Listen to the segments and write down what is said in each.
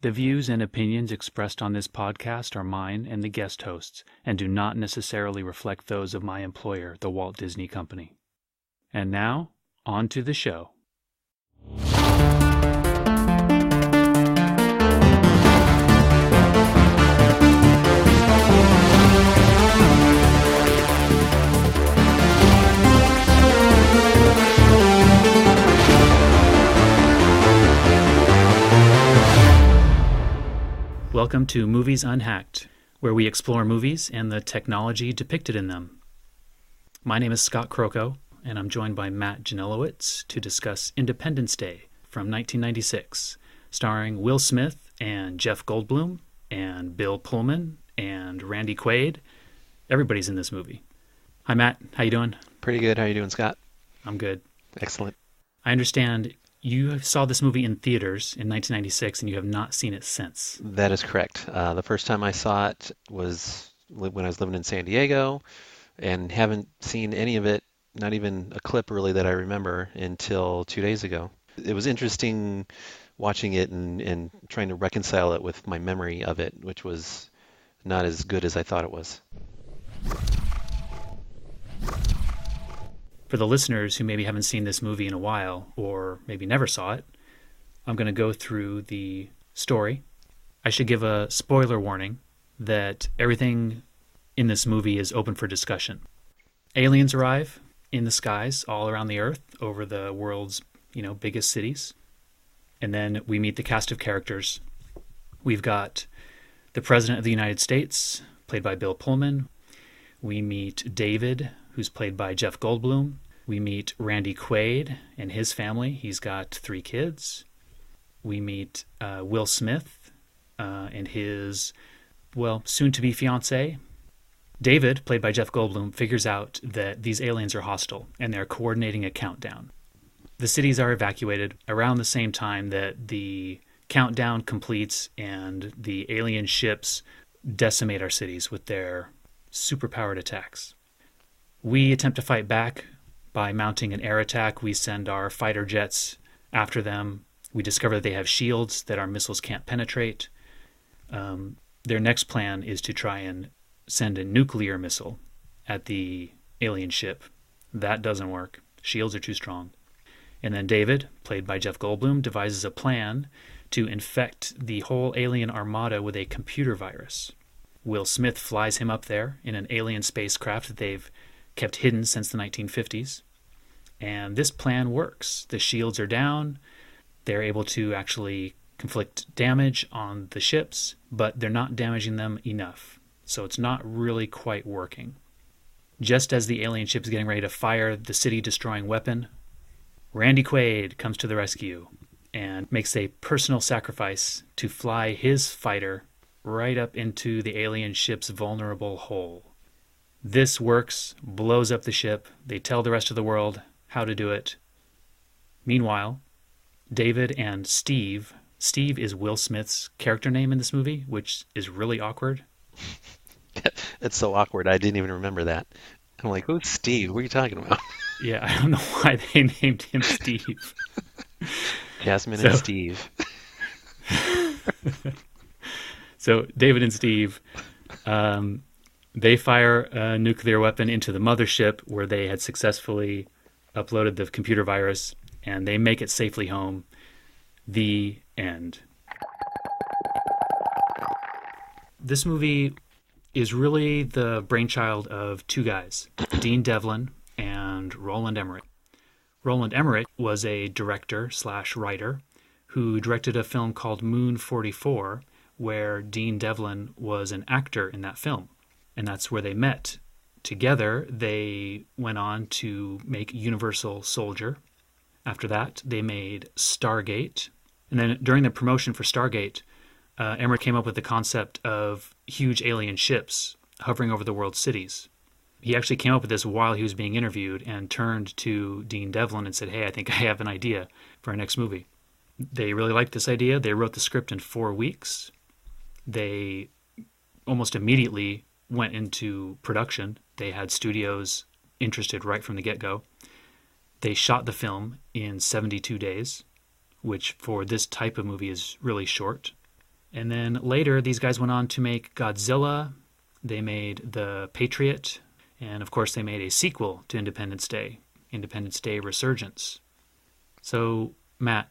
The views and opinions expressed on this podcast are mine and the guest hosts, and do not necessarily reflect those of my employer, the Walt Disney Company. And now, on to the show. Welcome to Movies Unhacked, where we explore movies and the technology depicted in them. My name is Scott Croco, and I'm joined by Matt Janulewicz to discuss Independence Day from 1996, starring Will Smith and Jeff Goldblum and Bill Pullman and Randy Quaid. Everybody's in this movie. Hi, Matt. How you doing? Pretty good. How you doing, Scott? I'm good. Excellent. I understand you saw this movie in theaters in 1996, and you have not seen it since. That is correct. The first time I saw it was when I was living in San Diego, and haven't seen any of it, not even a clip really that I remember, until 2 days ago. It was interesting watching it and trying to reconcile it with my memory of it, which was not as good as I thought it was. For the listeners who maybe haven't seen this movie in a while, or maybe never saw it, I'm going to go through the story. I should give a spoiler warning that everything in this movie is open for discussion. Aliens arrive in the skies all around the Earth over the world's, biggest cities. And then we meet the cast of characters. We've got the President of the United States, played by Bill Pullman. We meet David, who's played by Jeff Goldblum. We meet Randy Quaid and his family. He's got 3 kids. We meet Will Smith and his, soon-to-be fiancée. David, played by Jeff Goldblum, figures out that these aliens are hostile, and they're coordinating a countdown. The cities are evacuated around the same time that the countdown completes and the alien ships decimate our cities with their superpowered attacks. We attempt to fight back by mounting an air attack. We send our fighter jets after them. We discover that they have shields that our missiles can't penetrate. Their next plan is to try and send a nuclear missile at the alien ship. That doesn't work. Shields are too strong. And then David, played by Jeff Goldblum, devises a plan to infect the whole alien armada with a computer virus. Will Smith flies him up there in an alien spacecraft that they've kept hidden since the 1950s. And this plan works. The shields are down. They're able to actually inflict damage on the ships, but they're not damaging them enough. So it's not really quite working. Just as the alien ship is getting ready to fire the city-destroying weapon, Randy Quaid comes to the rescue and makes a personal sacrifice to fly his fighter right up into the alien ship's vulnerable hull. This works, blows up the ship. They tell the rest of the world how to do it. Meanwhile, David and Steve is Will Smith's character name in this movie, which is really awkward. It's so awkward. I didn't even remember that. I'm like, who's Steve? What are you talking about? Yeah, I don't know why they named him Steve. Jasmine and Steve. So David and Steve, they fire a nuclear weapon into the mothership where they had successfully uploaded the computer virus, and they make it safely home. The end. This movie is really the brainchild of 2 guys, Dean Devlin and Roland Emmerich. Roland Emmerich was a director/writer who directed a film called Moon 44, where Dean Devlin was an actor in that film. And that's where they met. Together, they went on to make Universal Soldier. After that, they made Stargate. And then during the promotion for Stargate, Emmerich came up with the concept of huge alien ships hovering over the world's cities. He actually came up with this while he was being interviewed and turned to Dean Devlin and said, "Hey, I think I have an idea for our next movie." They really liked this idea. They wrote the script in 4 weeks. They almost immediately went into production. They had studios interested right from the get-go. They shot the film in 72 days, which for this type of movie is really short. And then later, these guys went on to make Godzilla. They made The Patriot. And of course, they made a sequel to Independence Day Resurgence. So, Matt,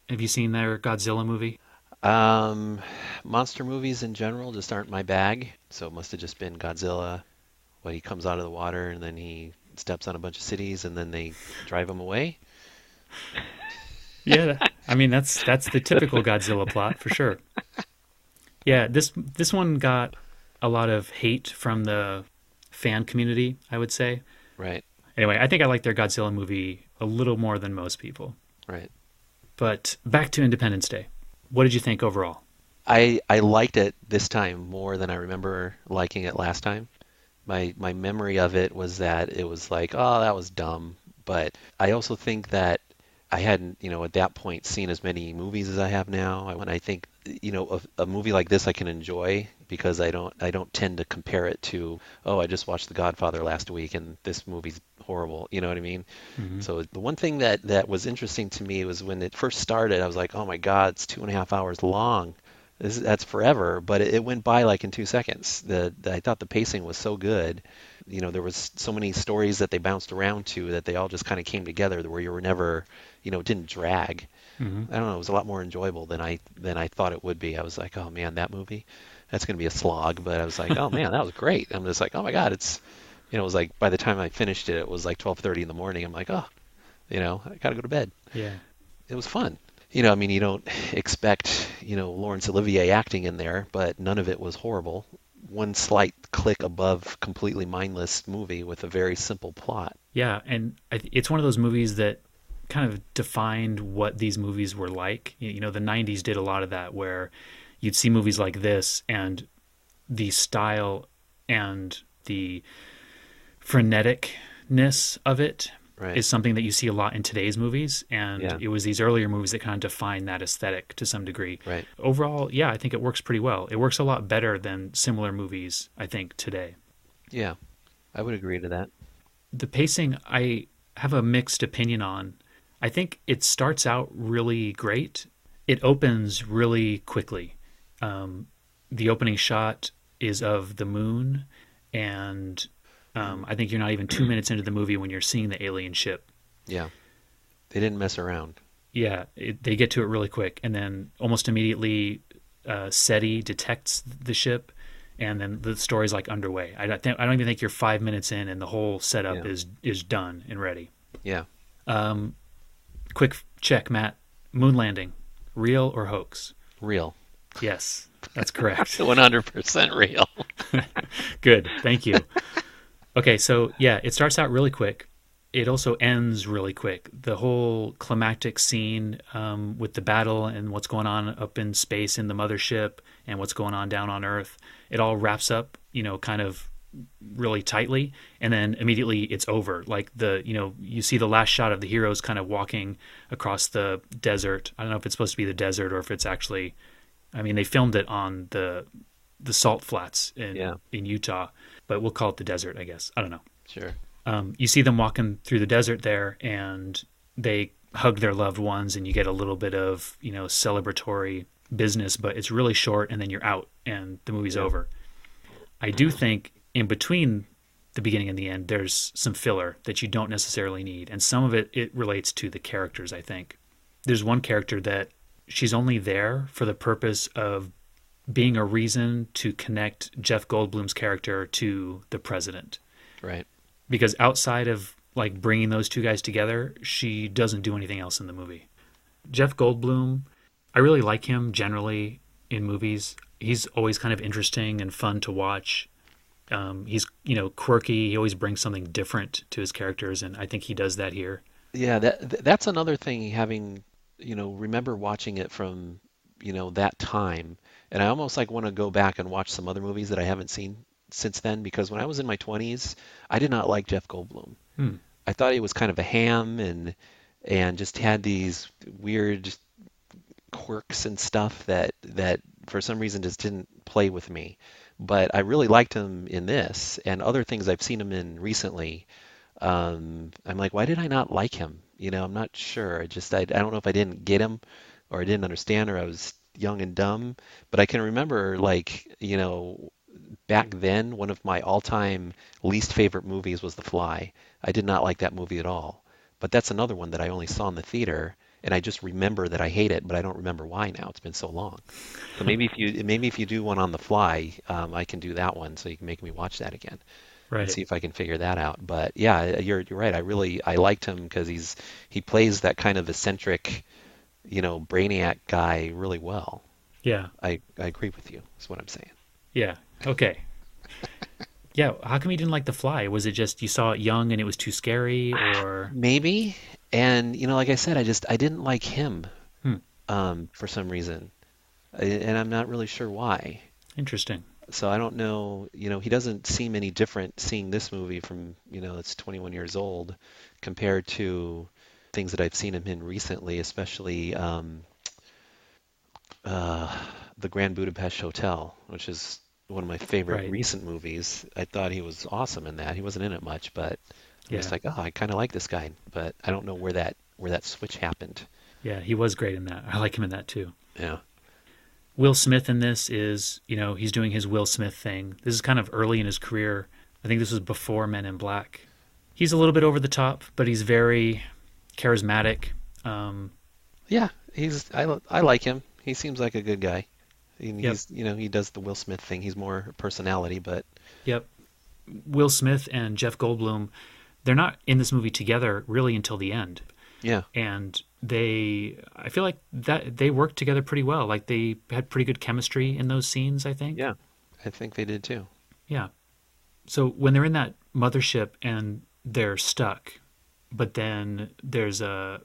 have you seen their Godzilla movie? Um, Monster movies in general just aren't my bag, so it must have just been Godzilla. When he comes out of the water and then he steps on a bunch of cities and then they drive him away. Yeah, I mean that's the typical Godzilla plot for sure. Yeah, this one got a lot of hate from the fan community, I would say. Right, Anyway, I think I like their Godzilla movie a little more than most people. right. But back to Independence Day. What did you think overall? I liked it this time more than I remember liking it last time. My memory of it was that it was like, oh, that was dumb. But I also think that I hadn't, at that point seen as many movies as I have now. When I think, a movie like this I can enjoy because I don't tend to compare it to, oh, I just watched The Godfather last week and this movie's horrible. You know what I mean? Hmm. So the one thing that was interesting to me was when it first started, I was like, oh my God, it's 2.5 hours long. That's forever, but it went by like in 2 seconds. I thought the pacing was so good. There was so many stories that they bounced around to that they all just kind of came together where you were never, it didn't drag. Hmm. I don't know, it was a lot more enjoyable than I thought it would be. I was like, oh man, that movie, that's gonna be a slog. But I was like, oh man, that was great. I'm just like, oh my God, it was like by the time I finished it, it was like 12:30 in the morning. I'm like, oh, I gotta go to bed. Yeah. It was fun. I mean, you don't expect, Laurence Olivier acting in there, but none of it was horrible. One slight click above completely mindless movie with a very simple plot. Yeah, and it's one of those movies that kind of defined what these movies were like. The 90s did a lot of that where you'd see movies like this and the style and the freneticness of it Right. is something that you see a lot in today's movies. And Yeah. it was these earlier movies that kind of defined that aesthetic to some degree. Right. Overall, yeah, I think it works pretty well. It works a lot better than similar movies, I think, today. Yeah. I would agree to that. The pacing, I have a mixed opinion on. I think it starts out really great. It opens really quickly. Um, the opening shot is of the moon, and I think you're not even 2 minutes into the movie when you're seeing the alien ship. Yeah. They didn't mess around. Yeah, they get to it really quick, and then almost immediately, SETI detects the ship, and then the story's like underway. I don't even think you're 5 minutes in, and the whole setup Yeah. is done and ready. Yeah. Um, quick check, Matt. Moon landing, real or hoax? Real. Yes, that's correct. 100% real. Good, thank you. Okay, so yeah, it starts out really quick. It also ends really quick. The whole climactic scene with the battle and what's going on up in space in the mothership and what's going on down on Earth, it all wraps up, kind of really tightly, and then immediately it's over. Like you see the last shot of the heroes kind of walking across the desert. I don't know if it's supposed to be the desert or if it's actually. I mean, they filmed it on the salt flats Yeah. in Utah, but we'll call it the desert, I guess. I don't know. Sure. You see them walking through the desert there, and they hug their loved ones, and you get a little bit of celebratory business, but it's really short, and then you're out, and the movie's Yeah. over. I do think in between the beginning and the end, there's some filler that you don't necessarily need, and some of it relates to the characters. I think there's one character that she's only there for the purpose of being a reason to connect Jeff Goldblum's character to the president, Right. because outside of like bringing those two guys together, she doesn't do anything else in the movie. Jeff Goldblum, I really like him generally in movies. He's always kind of interesting and fun to watch. He's quirky. He always brings something different to his characters, and I think he does that here. Yeah, that's another thing having, remember watching it from, that time. And I almost like want to go back and watch some other movies that I haven't seen since then because when I was in my 20s, I did not like Jeff Goldblum. Hmm. I thought he was kind of a ham and just had these weird quirks and stuff that for some reason just didn't play with me. But I really liked him in this and other things I've seen him in recently. I'm like, why did I not like him? I'm not sure. I don't know if I didn't get him or I didn't understand or I was, young and dumb, but I can remember like, back then one of my all-time least favorite movies was The Fly. I did not like that movie at all. But that's another one that I only saw in the theater, and I just remember that I hate it, but I don't remember why now. It's been so long. So maybe if you do one on The Fly, I can do that one so you can make me watch that again and Right. see if I can figure that out. But yeah, you're right. I liked him because he plays that kind of eccentric, brainiac guy really well. Yeah. I agree with you. Is what I'm saying. Yeah. Okay. Yeah. How come you didn't like The Fly? Was it just you saw it young and it was too scary, or? Maybe. And like I said, I didn't like him Hmm. for some reason, and I'm not really sure why. Interesting. So I don't know. He doesn't seem any different seeing this movie from it's 21 years old compared to things that I've seen him in recently, especially uh, the Grand Budapest Hotel, which is one of my favorite Right. recent movies. I thought he was awesome in that. He wasn't in it much, but I'm just Yeah. like, oh, I kind of like this guy, but I don't know where that switch happened. Yeah. He was great in that. I like him in that too. Yeah. Will Smith in this is, he's doing his Will Smith thing. This is kind of early in his career. I think this was before Men in Black. He's a little bit over the top, but he's very charismatic. Um, Yeah, I like him. He seems like a good guy. And yep. he does the Will Smith thing. He's more personality, but Yep. Will Smith and Jeff Goldblum, they're not in this movie together really until the end. yeah, And I feel like that they worked together pretty well. Like they had pretty good chemistry in those scenes, I think. yeah, I think they did too. Yeah. So when they're in that mothership and they're stuck, but then there's a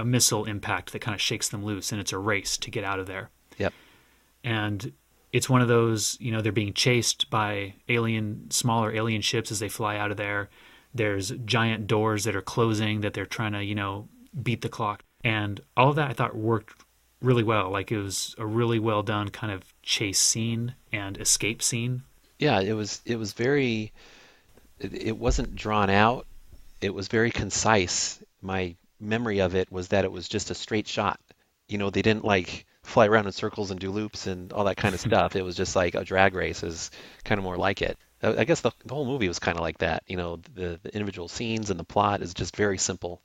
missile impact that kind of shakes them loose, and it's a race to get out of there. Yep. And it's one of those, they're being chased by smaller alien ships as they fly out of there. There's giant doors that are closing that they're trying to, beat the clock. And all of that I thought worked really well. Like it was a really well done kind of chase scene and escape scene. Yeah, it was very it wasn't drawn out. It was very concise. My memory of it was that it was just a straight shot. They didn't like fly around in circles and do loops and all that kind of stuff. It was just like a drag race is kind of more like it. I guess the whole movie was kind of like that. The individual scenes and the plot is just very simple,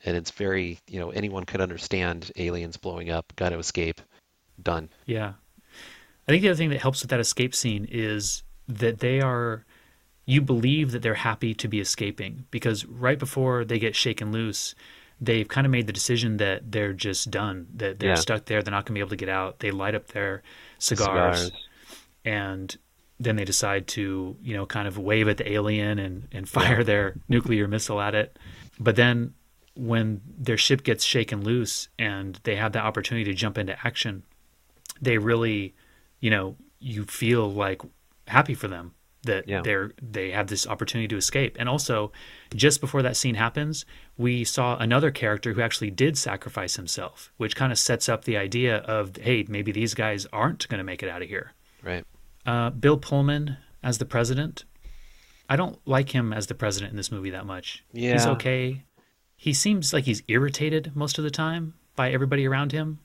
and it's very, anyone could understand aliens blowing up, got to escape, done. Yeah. I think the other thing that helps with that escape scene is that you believe that they're happy to be escaping because right before they get shaken loose, they've kind of made the decision that they're just done, that they're Yeah, stuck there, they're not going to be able to get out. They light up their the cigars cigars. and then they decide to, kind of wave at the alien and fire their nuclear missile at it. But then when their ship gets shaken loose and they have the opportunity to jump into action, they really, you feel like happy for them that Yeah, they have this opportunity to escape. And also, just before that scene happens, we saw another character who actually did sacrifice himself, which kind of sets up the idea of, hey, maybe these guys aren't going to make it out of here. right. Bill Pullman as the president. I don't like him as the president in this movie that much. He's Yeah. okay. He seems like he's irritated most of the time by everybody around him.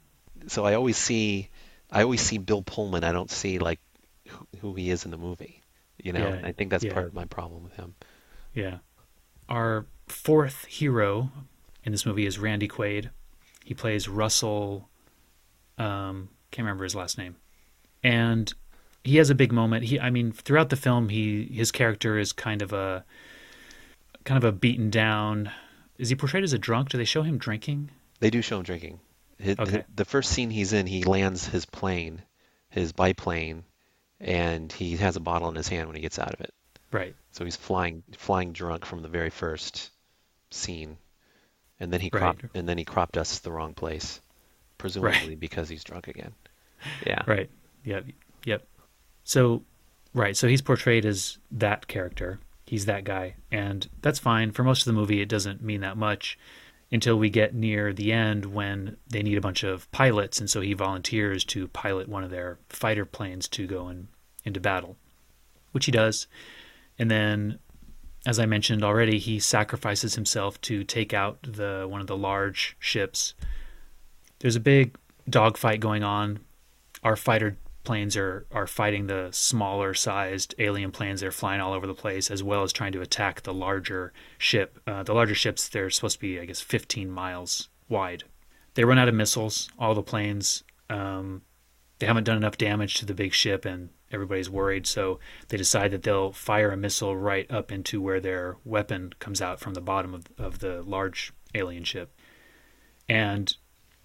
So I always see Bill Pullman. I don't see like who he is in the movie. Yeah, I think that's yeah, part of my problem with him. yeah. Our fourth hero in this movie is Randy Quaid. He plays Russell. Can't remember his last name. And he has a big moment. I mean, throughout the film, his character is kind of a beaten down. Is he portrayed as a drunk? Do they show him drinking? They do show him drinking. Okay, The first scene he's in, he lands his plane, his biplane, and he has a bottle in his hand when he gets out of it. right, So he's flying drunk from the very first scene, and then he right, crop dusts the wrong place, right, presumably because he's drunk again. Yeah. right. Yep, yep. So, right. So he's portrayed as that character. He's that guy, and that's fine. For most of the movie, it doesn't mean that much until we get near the end when they need a bunch of pilots, and so he volunteers to pilot one of their fighter planes to go into battle, which he does. And then, as I mentioned already, he sacrifices himself to take out one of the large ships. There's a big dogfight going on. our fighter planes are fighting the smaller sized alien planes that are flying all over the place, as well as trying to attack the larger ship. The larger ships, they're supposed to be, I guess, 15 miles wide. They run out of missiles, all the planes. They haven't done enough damage to the big ship, and everybody's worried, so they decide that they'll fire a missile right up into where their weapon comes out from the bottom of the large alien ship. And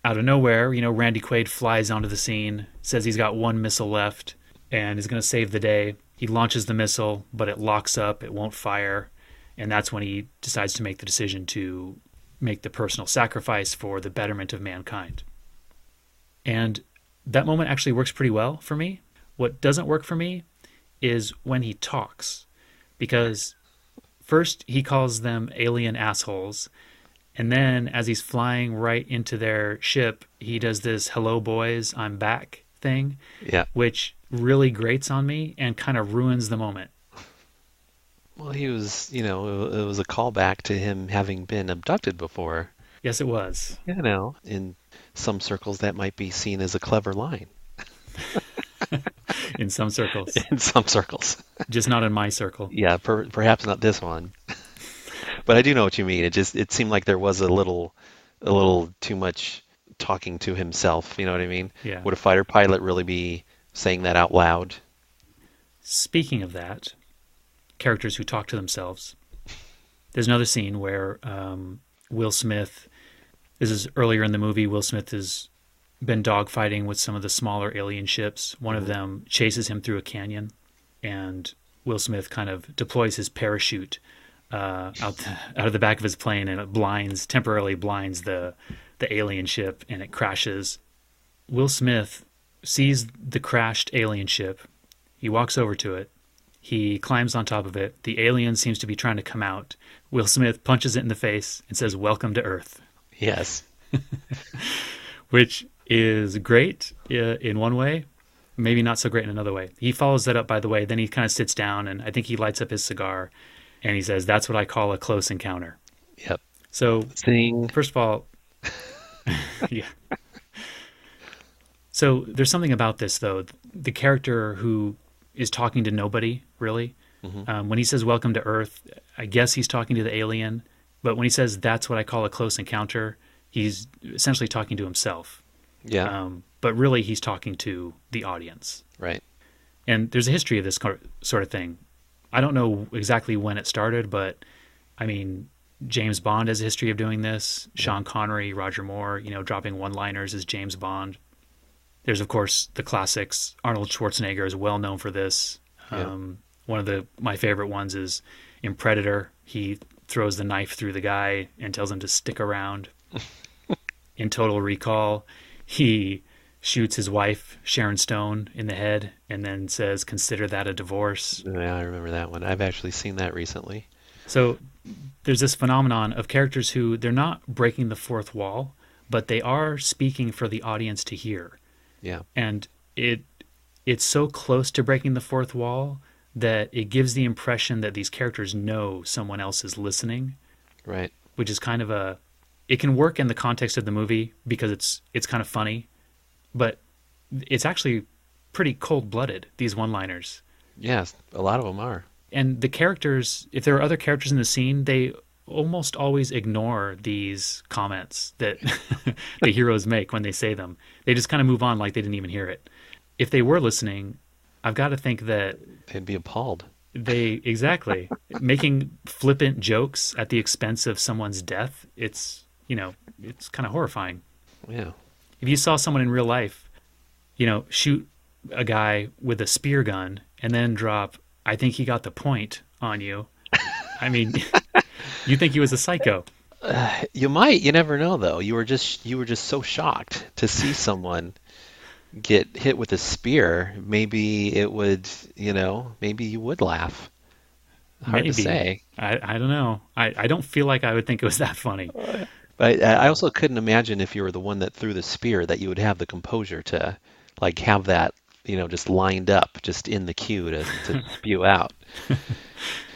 out of nowhere, Randy Quaid flies onto the scene, says he's got one missile left, and is going to save the day. He launches the missile, but it locks up, it won't fire, and that's when he decides to make the decision to make the personal sacrifice for the betterment of mankind. And that moment actually works pretty well for me. What doesn't work for me is when he talks, because first he calls them alien assholes, and then as he's flying right into their ship, he does this "hello boys, I'm back" thing, which really grates on me and kind of ruins the moment. Well, he was, it was a callback to him having been abducted before. Yes, it was. In some circles that might be seen as a clever line. In some circles. In some circles. Just not in my circle. Yeah, perhaps not this one. But I do know what you mean. It seemed like there was a little too much talking to himself. You know what I mean? Yeah. Would a fighter pilot really be saying that out loud? Speaking of that, characters who talk to themselves. There's another scene where Will Smith, this is earlier in the movie, Will Smith has been dogfighting with some of the smaller alien ships. One of them chases him through a canyon, and Will Smith kind of deploys his parachute out of the back of his plane, and it temporarily blinds the alien ship, and it crashes. Will Smith sees the crashed alien ship. He walks over to it. He climbs on top of it. The alien seems to be trying to come out. Will Smith punches it in the face and says, "Welcome to Earth." Yes. Which is great in one way, maybe not so great in another way. He follows that up, by the way. Then he kind of sits down, and I think he lights up his cigar, and he says, "That's what I call a close encounter." Yep. So, Sing. First of all, yeah. So there's something about this, though. The character who is talking to nobody, really. Mm-hmm. When he says "Welcome to Earth," I guess he's talking to the alien. But when he says "That's what I call a close encounter," he's essentially talking to himself. Yeah. But really, he's talking to the audience. Right. And there's a history of this sort of thing. I don't know exactly when it started, but I mean, James Bond has a history of doing this. Yeah. Sean Connery, Roger Moore, dropping one-liners as James Bond. There's, of course, the classics. Arnold Schwarzenegger is well known for this. Yeah. One of my favorite ones is in Predator. He throws the knife through the guy and tells him to stick around. In Total Recall, he shoots his wife, Sharon Stone, in the head and then says, "Consider that a divorce." Yeah, I remember that one. I've actually seen that recently. So there's this phenomenon of characters who they're not breaking the fourth wall, but they are speaking for the audience to hear. Yeah. And it's so close to breaking the fourth wall that it gives the impression that these characters know someone else is listening. Right. Which is kind of it can work in the context of the movie because it's kind of funny, but it's actually pretty cold-blooded, these one-liners. Yes, a lot of them are. And the characters, if there are other characters in the scene, they almost always ignore these comments that the heroes make when they say them. They just kind of move on like they didn't even hear it. If they were listening, I've got to think that they'd be appalled. Exactly. Making flippant jokes at the expense of someone's death, it's kind of horrifying. Yeah. If you saw someone in real life, shoot a guy with a spear gun and then drop, "I think he got the point" on you, I mean, you think he was a psycho. You might. You never know, though. You were just so shocked to see someone get hit with a spear. Maybe it would, maybe you would laugh. Hard to say. I don't know. I don't feel like I would think it was that funny. But I also couldn't imagine if you were the one that threw the spear that you would have the composure to, like, have that, just lined up, just in the queue to spew out.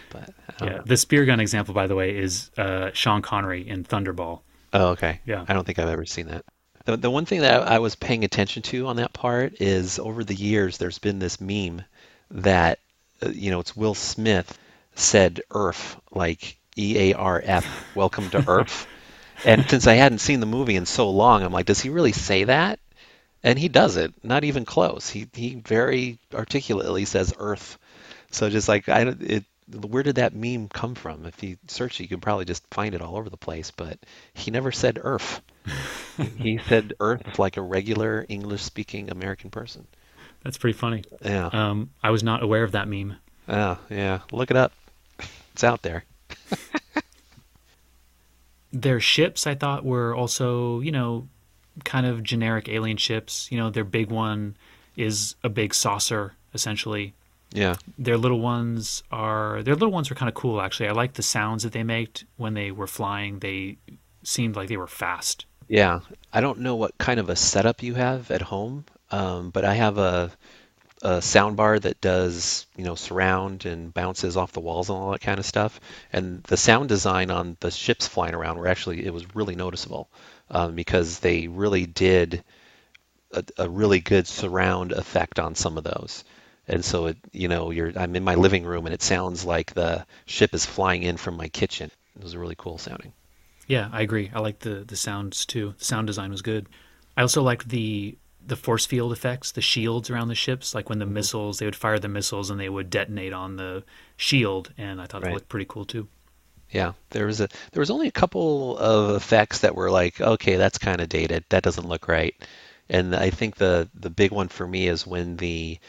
But yeah, the spear gun example, by the way, is Sean Connery in Thunderball. Oh, okay. Yeah. I don't think I've ever seen that. The one thing that I was paying attention to on that part is over the years, there's been this meme that, it's Will Smith said Earth, like EARF, welcome to Earth. And since I hadn't seen the movie in so long, I'm like, does he really say that? And he doesn't, not even close. He very articulately says Earth. So just like where did that meme come from? If you search it, you can probably just find it all over the place. But he never said Earth. He said Earth like a regular English-speaking American person. That's pretty funny. Yeah. I was not aware of that meme. Oh, yeah. Look it up. It's out there. Their ships, I thought, were also, kind of generic alien ships. Their big one is a big saucer, essentially. Yeah. Their little ones were kind of cool, actually. I liked the sounds that they made when they were flying. They seemed like they were fast. Yeah. I don't know what kind of a setup you have at home, but I have a sound bar that does, surround and bounces off the walls and all that kind of stuff. And the sound design on the ships flying around it was really noticeable, because they really did a really good surround effect on some of those. And so I'm in my living room and it sounds like the ship is flying in from my kitchen. It was really cool sounding. Yeah, I agree. I liked the sounds, too. The sound design was good. I also liked the force field effects, the shields around the ships, like when they would fire the missiles and they would detonate on the shield, and I thought that Right. looked pretty cool too. Yeah, there was only a couple of effects that were like, okay, that's kind of dated. That doesn't look right. And I think the big one for me is when the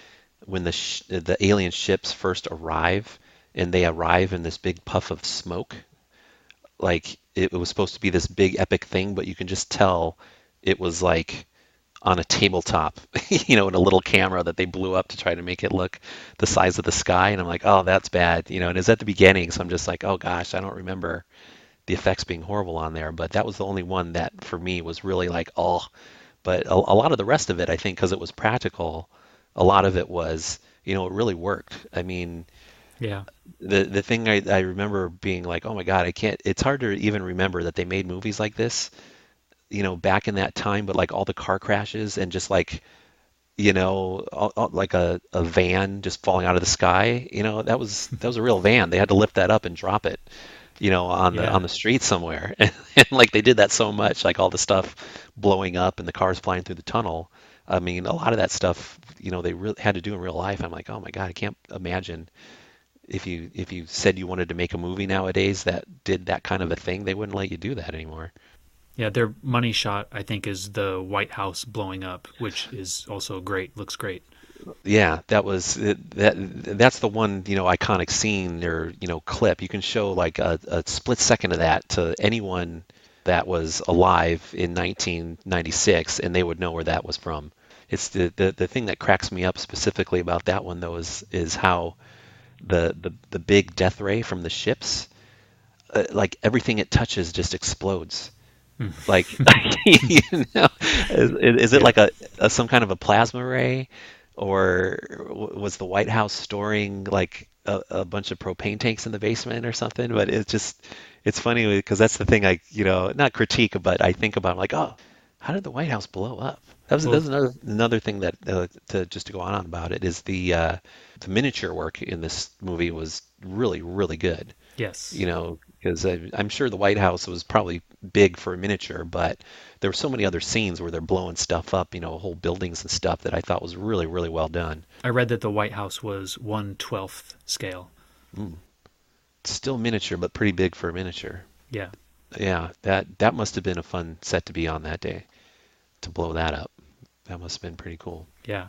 alien ships first arrive and they arrive in this big puff of smoke. Like it was supposed to be this big epic thing, but you can just tell it was like on a tabletop, in a little camera that they blew up to try to make it look the size of the sky. And I'm like, oh, that's bad, and it's at the beginning. So I'm just like, oh gosh, I don't remember the effects being horrible on there. But that was the only one that for me was really like, oh, but a lot of the rest of it, I think, because it was practical, a lot of it was, it really worked. I mean, Yeah, the thing I remember being like, oh my God, I can't, it's hard to even remember that they made movies like this, back in that time, but like all the car crashes and just like, like a van just falling out of the sky, that was a real van. They had to lift that up and drop it, on the yeah, street somewhere. And like they did that so much, like all the stuff blowing up and the cars flying through the tunnel. I mean, a lot of that stuff, they really had to do in real life. I'm like, oh my God, I can't imagine if you said you wanted to make a movie nowadays that did that kind of a thing, they wouldn't let you do that anymore. yeah. Their money shot, I think, is the White House blowing up, which is also great. Looks great. Yeah, that's the one, iconic scene or, clip. You can show like a split second of that to anyone that was alive in 1996 and they would know where that was from. It's the thing that cracks me up specifically about that one though is how the big death ray from the ships, like everything it touches just explodes. Like, you know, is it Yeah, like some kind of a plasma ray, or was the White House storing like a bunch of propane tanks in the basement or something? But it's funny because that's the thing I, not critique, but I think about, like, oh, how did the White House blow up? That well, was another thing that to go on about it is the miniature work in this movie was really really good. yes. Because I'm sure the White House was probably big for a miniature, but there were so many other scenes where they're blowing stuff up, whole buildings and stuff that I thought was really, really well done. I read that the White House was 1/12 scale. Mm. Still miniature, but pretty big for a miniature. Yeah. Yeah, that must have been a fun set to be on that day, to blow that up. That must have been pretty cool. Yeah.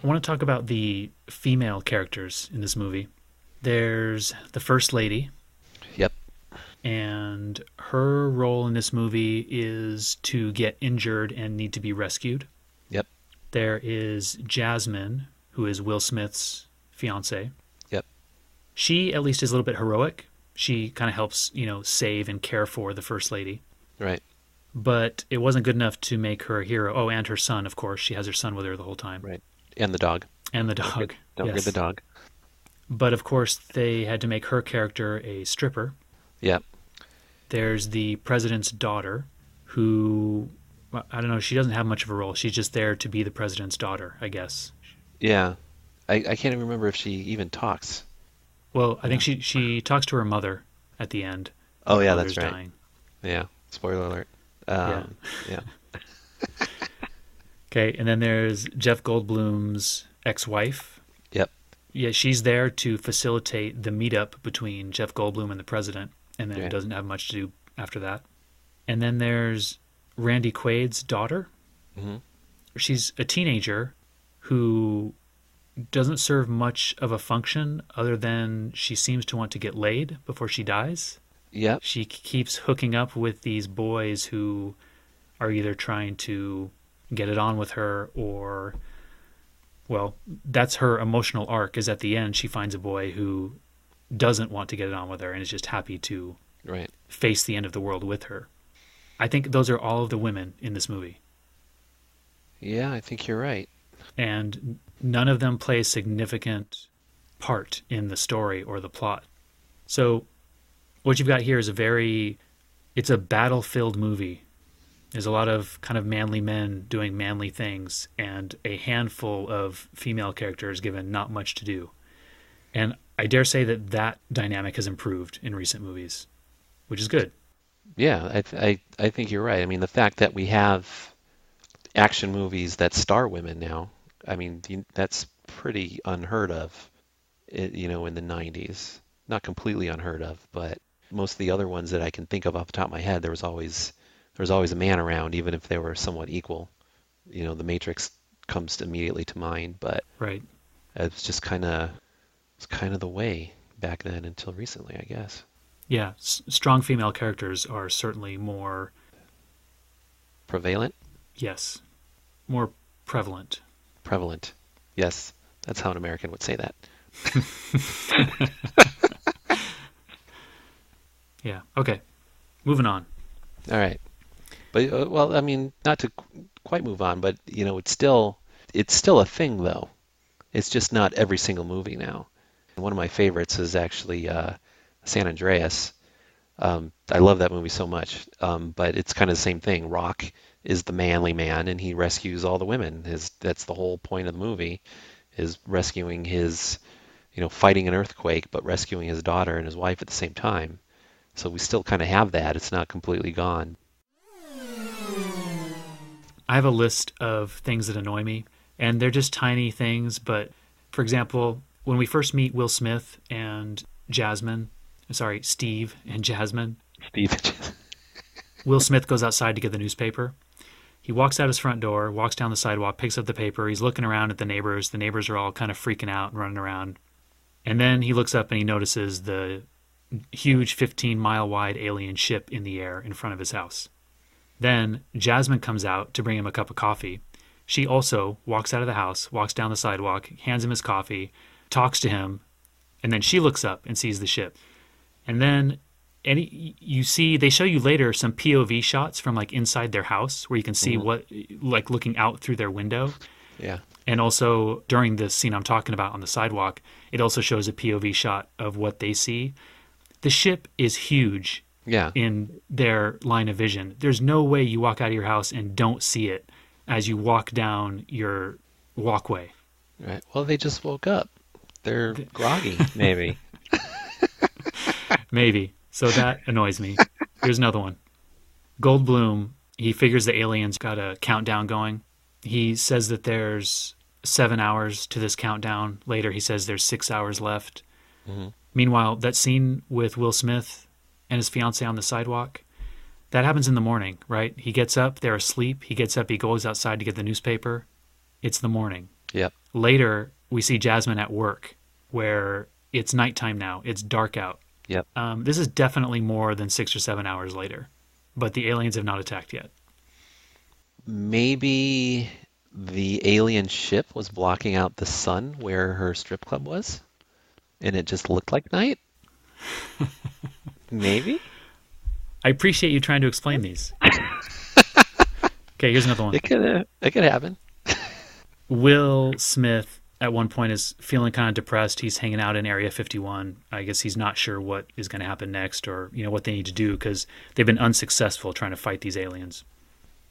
I want to talk about the female characters in this movie. There's the First Lady, Yep, and her role in this movie is to get injured and need to be rescued. yep, There is Jasmine, who is Will Smith's fiance. yep, She at least is a little bit heroic. She kind of helps, save and care for the First Lady. right, But it wasn't good enough to make her a hero. Oh, and her son, of course. She has her son with her the whole time. right. And the dog. And the Don't forget, dog. don't forget the Yes. dog. But of course, they had to make her character a stripper. Yep. There's the president's daughter, who, well, I don't know, she doesn't have much of a role. She's just there to be the president's daughter, I guess. Yeah. I can't even remember if she even talks. Well, I think Yeah. she talks to her mother at the end Oh when her yeah, that's mother's right. dying. Yeah. Spoiler alert. Yeah. Yeah. Okay, and then there's Jeff Goldblum's ex-wife. Yep. Yeah, she's there to facilitate the meetup between Jeff Goldblum and the president, and then Yeah. doesn't have much to do after that. And then there's Randy Quaid's daughter. Hmm. She's a teenager who doesn't serve much of a function other than she seems to want to get laid before she dies. Yep. She keeps hooking up with these boys who are either trying to get it on with her or, well, that's her emotional arc, is at the end she finds a boy who doesn't want to get it on with her and is just happy to Right. face the end of the world with her. I think those are all of the women in this movie, Yeah, I think you're right. and none of them play a significant part in the story or the plot. So what you've got here is it's a battle-filled movie. There's a lot of kind of manly men doing manly things and a handful of female characters given not much to do. And I dare say that dynamic has improved in recent movies, which is good. Yeah, I think you're right. I mean, the fact that we have action movies that star women now, I mean, that's pretty unheard of, in the 90s. Not completely unheard of, but most of the other ones that I can think of off the top of my head, there was always a man around, even if they were somewhat equal. The Matrix comes immediately to mind, but Right. it's kind of the way back then until recently, I guess. Yeah, strong female characters are certainly more, Prevalent, yes, more prevalent. prevalent. Yes, that's how an American would say that. Yeah. Okay. Moving on. All right. But well, I mean, not to quite move on, but it's still a thing though. It's just not every single movie now. And one of my favorites is actually San Andreas. I love that movie so much. But it's kind of the same thing. Rock is the manly man, and he rescues all the women. That's the whole point of the movie, is rescuing fighting an earthquake, but rescuing his daughter and his wife at the same time. So we still kind of have that. It's not completely gone. I have a list of things that annoy me, and they're just tiny things. But for example, when we first meet Will Smith and Steve and Jasmine, Steve. Will Smith goes outside to get the newspaper. He walks out his front door, walks down the sidewalk, picks up the paper. He's looking around at the neighbors. The neighbors are all kind of freaking out and running around. And then he looks up and he notices the huge 15-mile wide alien ship in the air in front of his house. Then Jasmine comes out to bring him a cup of coffee. She also walks out of the house, walks down the sidewalk, hands him his coffee, talks to him, and then she looks up and sees the ship. And then you see, they show you later some POV shots from like inside their house where you can see what, like looking out through their window. Yeah. And also during this scene I'm talking about on the sidewalk, it also shows a POV shot of what they see. The ship is huge Yeah. in their line of vision. There's no way you walk out of your house and don't see it as you walk down your walkway. Right. Well, they just woke up. They're groggy, maybe. Maybe. So that annoys me. Here's another one. Goldblum, he figures the aliens got a countdown going. He says that there's 7 hours to this countdown. Later, he says there's 6 hours left. Hmm. Meanwhile, that scene with Will Smith and his fiancée on the sidewalk, that happens in the morning, right? He gets up, they're asleep. He gets up, he goes outside to get the newspaper. It's the morning. Yep. Later, we see Jasmine at work, where it's nighttime now. It's dark out. Yep. This is definitely more than 6 or 7 hours later, but the aliens have not attacked yet. Maybe the alien ship was blocking out the sun where her strip club was, and it just looked like night. Maybe. I appreciate you trying to explain these. Okay, here's another one. It could happen. Will Smith, at one point is feeling kind of depressed. He's hanging out in Area 51. I guess he's not sure what is going to happen next or, what they need to do because they've been unsuccessful trying to fight these aliens.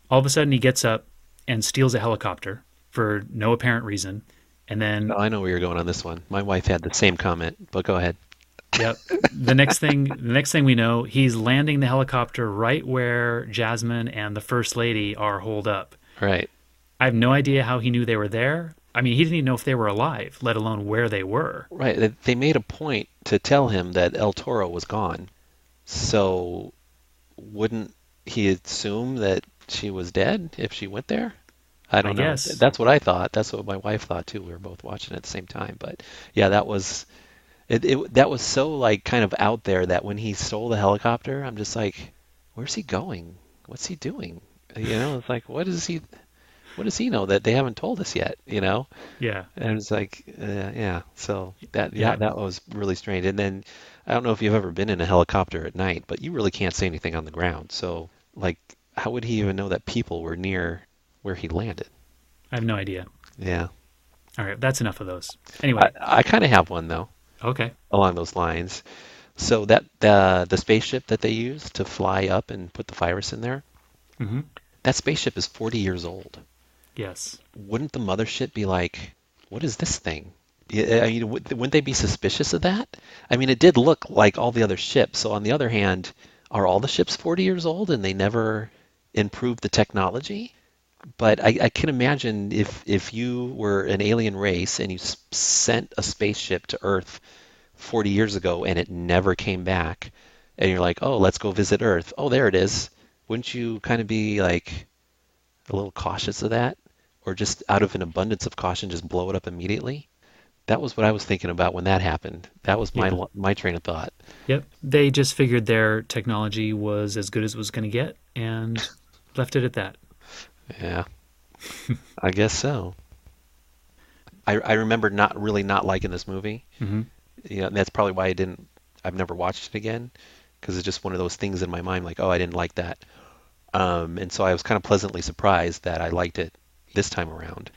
All of a sudden, he gets up and steals a helicopter for no apparent reason. And then... Oh, I know where you're going on this one. My wife had the same comment, but go ahead. Yep. The next thing we know, he's landing the helicopter right where Jasmine and the First Lady are holed up. Right. I have no idea how he knew they were there. I mean, he didn't even know if they were alive, let alone where they were. Right. They made a point to tell him that El Toro was gone. So wouldn't he assume that she was dead if she went there? I don't know. Guess. That's what I thought. That's what my wife thought too. We were both watching at the same time. But yeah, that was that was so like kind of out there that when he stole the helicopter, I'm just like, where's he going? What's he doing? It's like, what does he know that they haven't told us yet? Yeah. And it's like, yeah. So that was really strange. And then I don't know if you've ever been in a helicopter at night, but you really can't see anything on the ground. So like, how would he even know that people were near where he landed? I have no idea. Yeah. All right, that's enough of those. Anyway. I kind of have one though. Okay. Along those lines. So that the spaceship that they use to fly up and put the virus in there, mm-hmm. That spaceship is 40 years old. Yes. Wouldn't the mothership be like, what is this thing? I mean, wouldn't they be suspicious of that? I mean, it did look like all the other ships. So on the other hand, are all the ships 40 years old and they never improved the technology? But I can imagine if you were an alien race and you sent a spaceship to Earth 40 years ago and it never came back, and you're like, oh, let's go visit Earth. Oh, there it is. Wouldn't you kind of be like a little cautious of that? Or just out of an abundance of caution, just blow it up immediately? That was what I was thinking about when that happened. That was my train of thought. Yep. They just figured their technology was as good as it was going to get and left it at that. Yeah, I guess so. I remember not liking this movie. Mm-hmm. And that's probably why I've never watched it again, because it's just one of those things in my mind, like, oh, I didn't like that. And so I was kind of pleasantly surprised that I liked it this time around.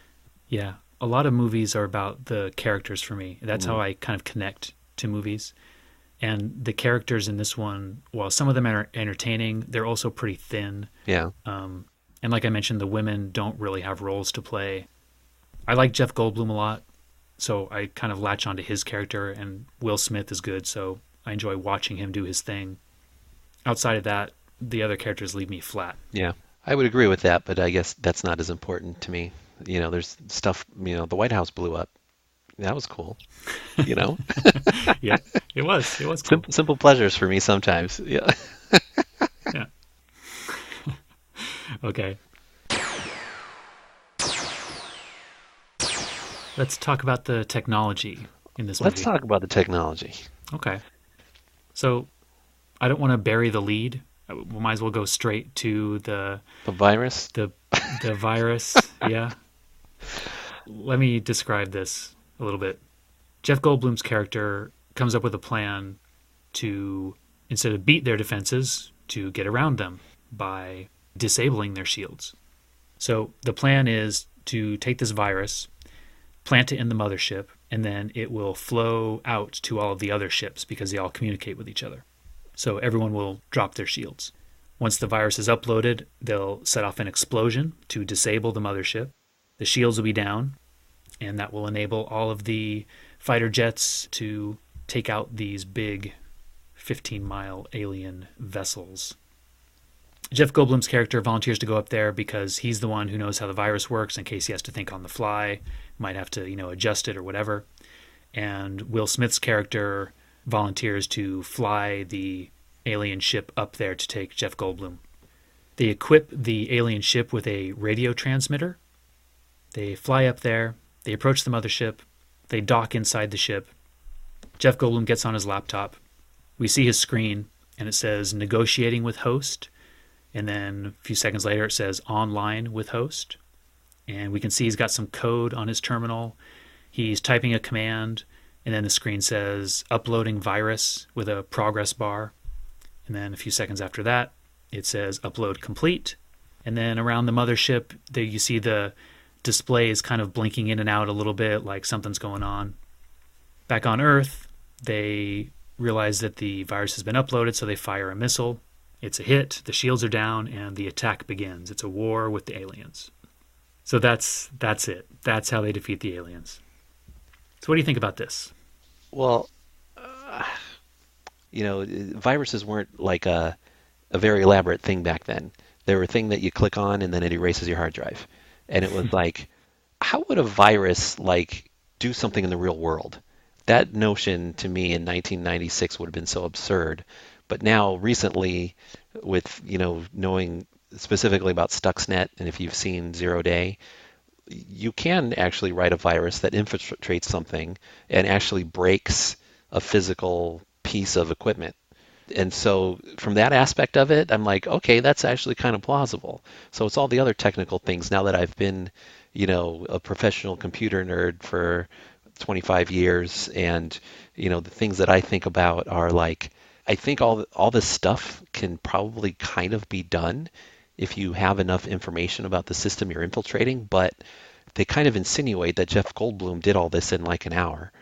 Yeah, a lot of movies are about the characters for me. That's how I kind of connect to movies. And the characters in this one, while some of them are entertaining, they're also pretty thin. Yeah. And like I mentioned, the women don't really have roles to play. I like Jeff Goldblum a lot, so I kind of latch onto his character, and Will Smith is good, so I enjoy watching him do his thing. Outside of that, the other characters leave me flat. Yeah, I would agree with that, but I guess that's not as important to me. There's stuff, the White House blew up. That was cool, Yeah, it was cool. Simple pleasures for me sometimes. Yeah. Yeah. Okay. Let's talk about the technology in this movie. Let's talk about the technology. Okay. So, I don't want to bury the lead. We might as well go straight to the virus. The virus. Yeah. Let me describe this a little bit. Jeff Goldblum's character comes up with a plan to, instead of beat their defenses, to get around them by disabling their shields. So the plan is to take this virus, plant it in the mothership, and then it will flow out to all of the other ships because they all communicate with each other. So everyone will drop their shields. Once the virus is uploaded, they'll set off an explosion to disable the mothership. The shields will be down, and that will enable all of the fighter jets to take out these big 15-mile alien vessels. Jeff Goldblum's character volunteers to go up there because he's the one who knows how the virus works in case he has to think on the fly, might have to, adjust it or whatever. And Will Smith's character volunteers to fly the alien ship up there to take Jeff Goldblum. They equip the alien ship with a radio transmitter. They fly up there. They approach the mothership. They dock inside the ship. Jeff Goldblum gets on his laptop. We see his screen, and it says negotiating with host. And then a few seconds later, it says online with host. And we can see he's got some code on his terminal. He's typing a command, and then the screen says uploading virus with a progress bar. And then a few seconds after that, it says upload complete. And then around the mothership, there you see the display is kind of blinking in and out a little bit, like something's going on. Back on Earth, they realize that the virus has been uploaded, so they fire a missile. It's a hit, the shields are down, and the attack begins. It's a war with the aliens. So that's it. That's how they defeat the aliens. So what do you think about this? Well, viruses weren't like a very elaborate thing back then. They were a thing that you click on and then it erases your hard drive. And it was like, how would a virus like do something in the real world? That notion to me in 1996 would have been so absurd. But now recently with, knowing specifically about Stuxnet, and if you've seen Zero Day, you can actually write a virus that infiltrates something and actually breaks a physical piece of equipment. And so from that aspect of it, I'm like, okay, that's actually kind of plausible. So it's all the other technical things now that I've been, a professional computer nerd for 25 years. And, the things that I think about are like, I think all this stuff can probably kind of be done if you have enough information about the system you're infiltrating. But they kind of insinuate that Jeff Goldblum did all this in like an hour.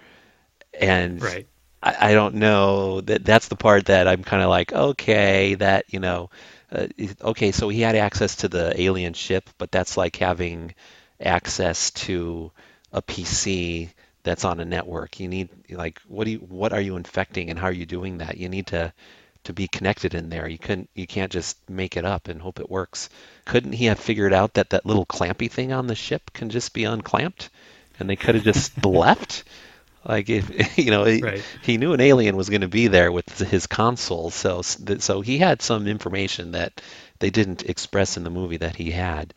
And Right. I don't know that's the part that I'm kind of like, okay, that, okay, so he had access to the alien ship, but that's like having access to a PC that's on a network. You need like, what are you infecting and how are you doing that? You need to be connected in there. You can't just make it up and hope it works. Couldn't he have figured out that little clampy thing on the ship can just be unclamped and they could have just left? Like if Right. he knew an alien was going to be there with his console, so he had some information that they didn't express in the movie that he had.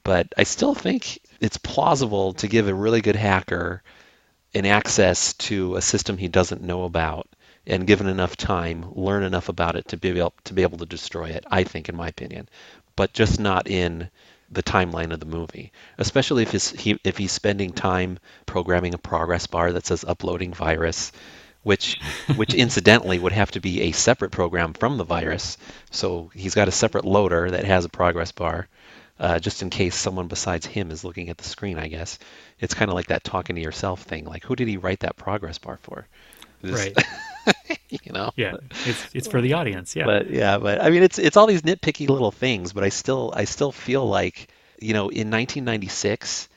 But I still think it's plausible to give a really good hacker an access to a system he doesn't know about, and given enough time, learn enough about it to be able to destroy it. I think, in my opinion, but just not in the timeline of the movie, especially if he's spending time programming a progress bar that says uploading virus, which incidentally would have to be a separate program from the virus. So he's got a separate loader that has a progress bar, just in case someone besides him is looking at the screen, I guess. It's kind of like that talking to yourself thing. Like, who did he write that progress bar for? Right. Yeah. It's for the audience. Yeah. But I mean, it's all these nitpicky little things. But I still feel like, in 1996,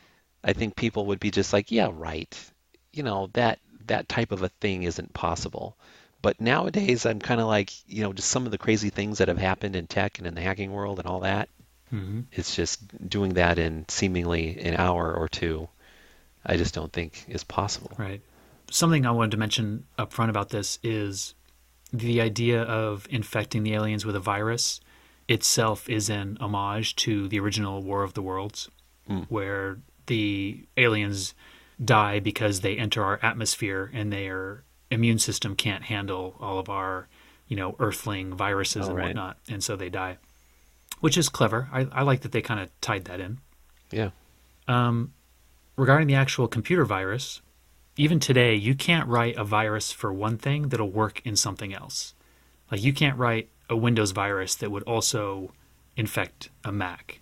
I think people would be just like, yeah, right. That type of a thing isn't possible. But nowadays, I'm kind of like, just some of the crazy things that have happened in tech and in the hacking world and all that. Mm-hmm. It's just doing that in seemingly an hour or two. I just don't think is possible. Right. Something I wanted to mention up front about this is the idea of infecting the aliens with a virus itself is an homage to the original War of the Worlds, where the aliens die because they enter our atmosphere and their immune system can't handle all of our, earthling viruses and whatnot, and so they die, which is clever. I like that they kind of tied that in. Yeah. Regarding the actual computer virus, even today, you can't write a virus for one thing that'll work in something else. Like, you can't write a Windows virus that would also infect a Mac.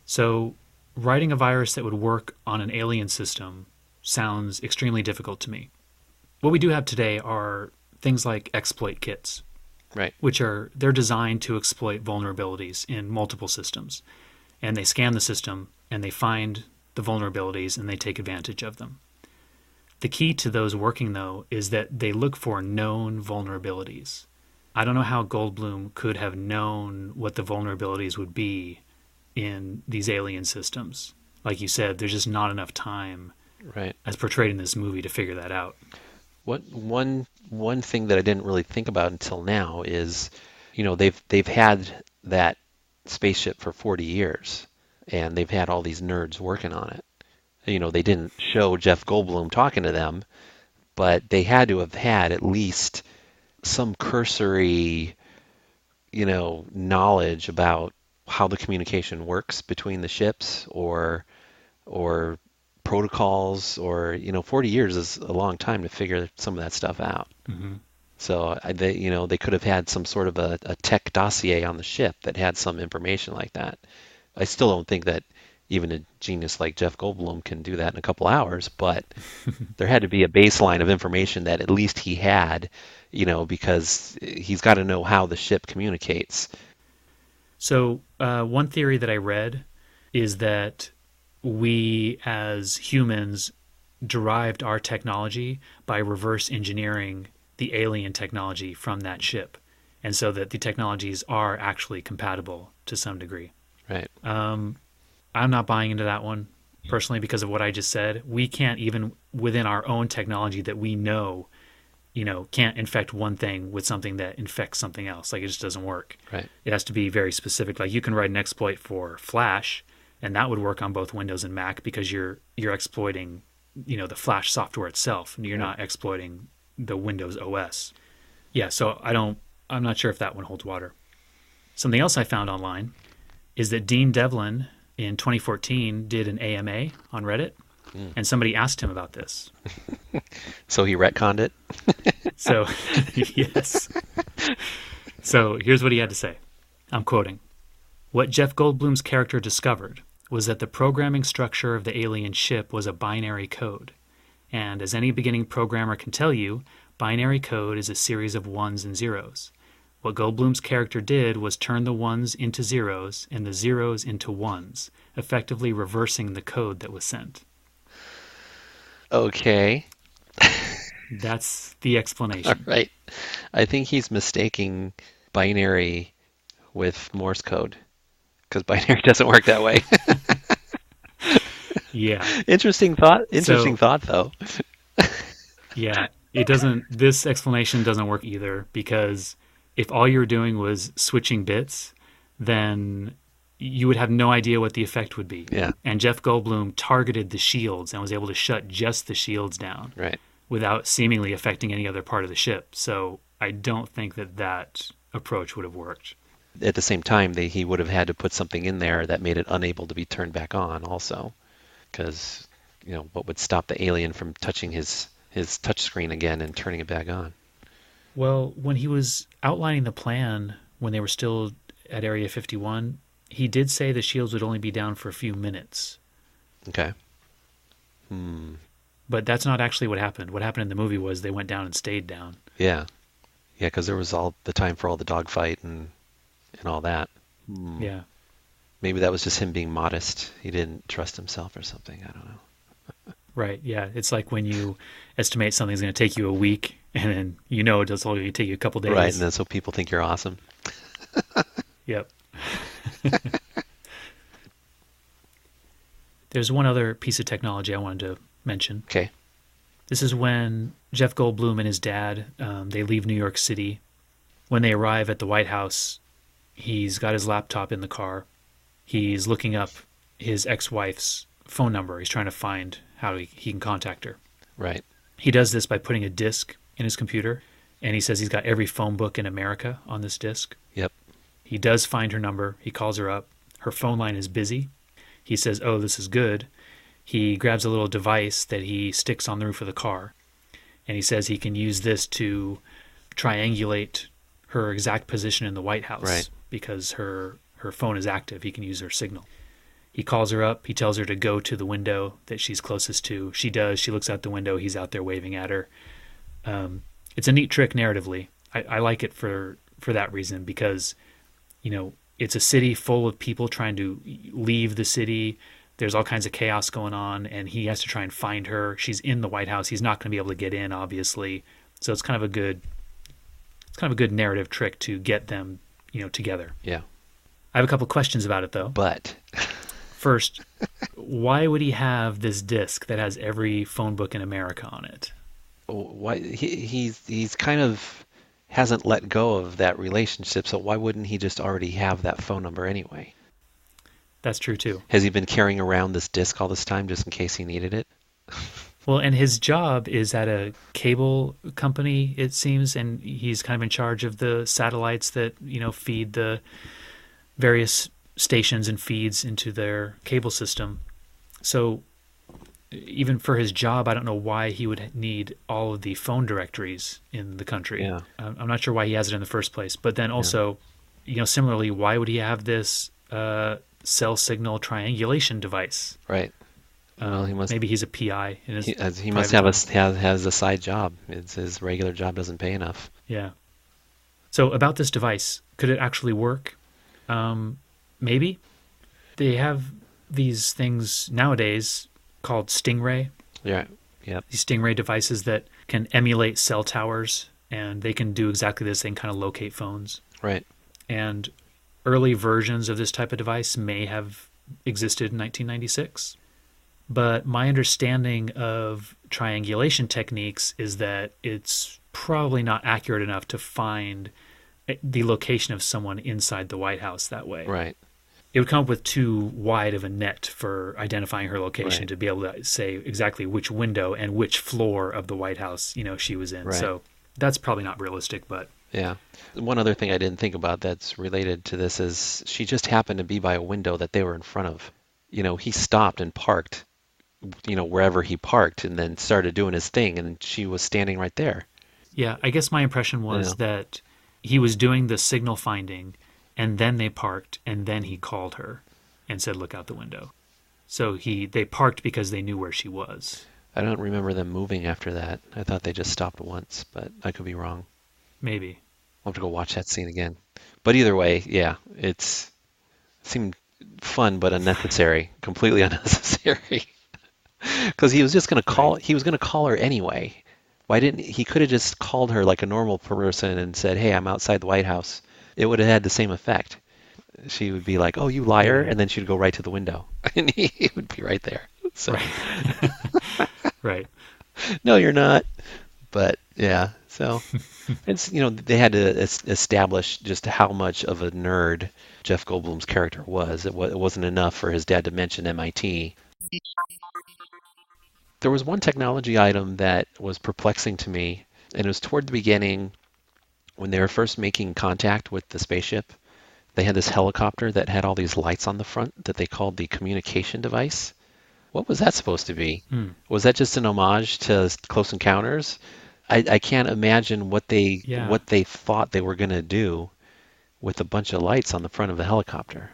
So writing a virus that would work on an alien system sounds extremely difficult to me. What we do have today are things like exploit kits, Right. which they're designed to exploit vulnerabilities in multiple systems. And they scan the system and they find the vulnerabilities and they take advantage of them. The key to those working, though, is that they look for known vulnerabilities. I don't know how Goldblum could have known what the vulnerabilities would be in these alien systems. Like you said, there's just not enough time, Right. as portrayed in this movie, to figure that out. One thing that I didn't really think about until now is, they've had that spaceship for 40 years, and they've had all these nerds working on it. They didn't show Jeff Goldblum talking to them, but they had to have had at least some cursory, knowledge about how the communication works between the ships or protocols, or 40 years is a long time to figure some of that stuff out. Mm-hmm. So they could have had some sort of a tech dossier on the ship that had some information like that. I still don't think that even a genius like Jeff Goldblum can do that in a couple hours, but there had to be a baseline of information that at least he had, because he's got to know how the ship communicates. So one theory that I read is that we as humans derived our technology by reverse engineering the alien technology from that ship, and so that the technologies are actually compatible to some degree. Right. I'm not buying into that one personally because of what I just said. We can't, even within our own technology that we know, can't infect one thing with something that infects something else. Like, it just doesn't work. Right. It has to be very specific. Like, you can write an exploit for Flash, and that would work on both Windows and Mac because you're exploiting, the Flash software itself, and you're not exploiting the Windows OS. Yeah, so I'm not sure if that one holds water. Something else I found online is that Dean Devlin in 2014 did an AMA on Reddit, and somebody asked him about this. So he retconned it? So, yes. So here's what he had to say. I'm quoting. What Jeff Goldblum's character discovered was that the programming structure of the alien ship was a binary code. And as any beginning programmer can tell you, binary code is a series of ones and zeros. What Goldblum's character did was turn the ones into zeros and the zeros into ones, effectively reversing the code that was sent. Okay. That's the explanation. All right. I think he's mistaking binary with Morse code, because binary doesn't work that way. Yeah. Interesting thought, though. Yeah. This explanation doesn't work either, because if all you were doing was switching bits, then you would have no idea what the effect would be. Yeah. And Jeff Goldblum targeted the shields and was able to shut just the shields down. Right. Without seemingly affecting any other part of the ship. So I don't think that approach would have worked. At the same time, he would have had to put something in there that made it unable to be turned back on also. Because, what would stop the alien from touching his touch screen again and turning it back on? Well, when he was outlining the plan, when they were still at Area 51, he did say the shields would only be down for a few minutes. Okay. But that's not actually what happened. What happened in the movie was they went down and stayed down. Yeah. Yeah, because there was all the time for all the dogfight and all that. Yeah. Maybe that was just him being modest. He didn't trust himself or something. I don't know. Right, yeah. It's like when you estimate something's going to take you a week, and then it's only going to take you a couple days. Right, and then so people think you're awesome. Yep. There's one other piece of technology I wanted to mention. Okay. This is when Jeff Goldblum and his dad, they leave New York City. When they arrive at the White House, he's got his laptop in the car. He's looking up his ex-wife's phone number. He's trying to find how he can contact her. Right. He does this by putting a disc in his computer, and he says he's got every phone book in America on this disc. Yep. He does find her number. He calls her up. Her phone line is busy. He says, "Oh, this is good." He grabs a little device that he sticks on the roof of the car, and he says he can use this to triangulate her exact position in the White House. Right. Because her phone is active. He can use her signal. He calls her up. He tells her to go to the window that she's closest to. She does. She looks out the window. He's out there waving at her. It's a neat trick narratively. I like it for that reason because, it's a city full of people trying to leave the city. There's all kinds of chaos going on, and he has to try and find her. She's in the White House. He's not going to be able to get in, obviously. So it's kind of a good narrative trick to get them, together. Yeah. I have a couple questions about it, though. But first, why would he have this disc that has every phone book in America on it? Why he's kind of hasn't let go of that relationship, so why wouldn't he just already have that phone number anyway? That's true too. Has he been carrying around this disc all this time just in case he needed it? Well, and his job is at a cable company, it seems, and he's kind of in charge of the satellites that, feed the various stations and feeds into their cable system. So even for his job, I don't know why he would need all of the phone directories in the country. Yeah. I'm not sure why he has it in the first place. But then also, similarly, why would he have this cell signal triangulation device. Right. Well, Maybe he's a PI in his he must private have time. has a side job. His regular job doesn't pay enough. Yeah. So about this device, could it actually work? Maybe. They have these things nowadays called Stingray. Yeah. Yep. These Stingray devices that can emulate cell towers, and they can do exactly this. They can kind of locate phones. Right. And early versions of this type of device may have existed in 1996. But my understanding of triangulation techniques is that it's probably not accurate enough to find the location of someone inside the White House that way. Right. It would come up with too wide of a net for identifying her location Right. to be able to say exactly which window and which floor of the White House, she was in. Right. So that's probably not realistic, but Yeah. One other thing I didn't think about that's related to this is she just happened to be by a window that they were in front of. He stopped and parked, wherever he parked and then started doing his thing and she was standing right there. yeah, I guess my impression was that he was doing the signal finding and then they parked and then he called her and said, look out the window. So they parked because they knew where she was. I don't remember them moving after that. I thought they just stopped once, but I could be wrong. Maybe. I'll have to go watch that scene again. But either way, yeah, it seemed fun but unnecessary, completely unnecessary. Because he was just going to Right. he was going to call her anyway. Why didn't he could have just called her like a normal person and said, "Hey, I'm outside the White House." It would have had the same effect. She would be like, "Oh, you liar," Yeah. and then she'd go right to the window, and he would be right there. So, Right. Right. no, you're not. But yeah, so it's they had to establish just how much of a nerd Jeff Goldblum's character was. It wasn't enough for his dad to mention MIT. There was one technology item that was perplexing to me, and it was toward the beginning when they were first making contact with the spaceship. They had this helicopter that had all these lights on the front that they called the communication device. What was that supposed to be? Hmm. Was that just an homage to Close Encounters? I can't imagine Yeah. what they thought they were going to do with a bunch of lights on the front of a helicopter.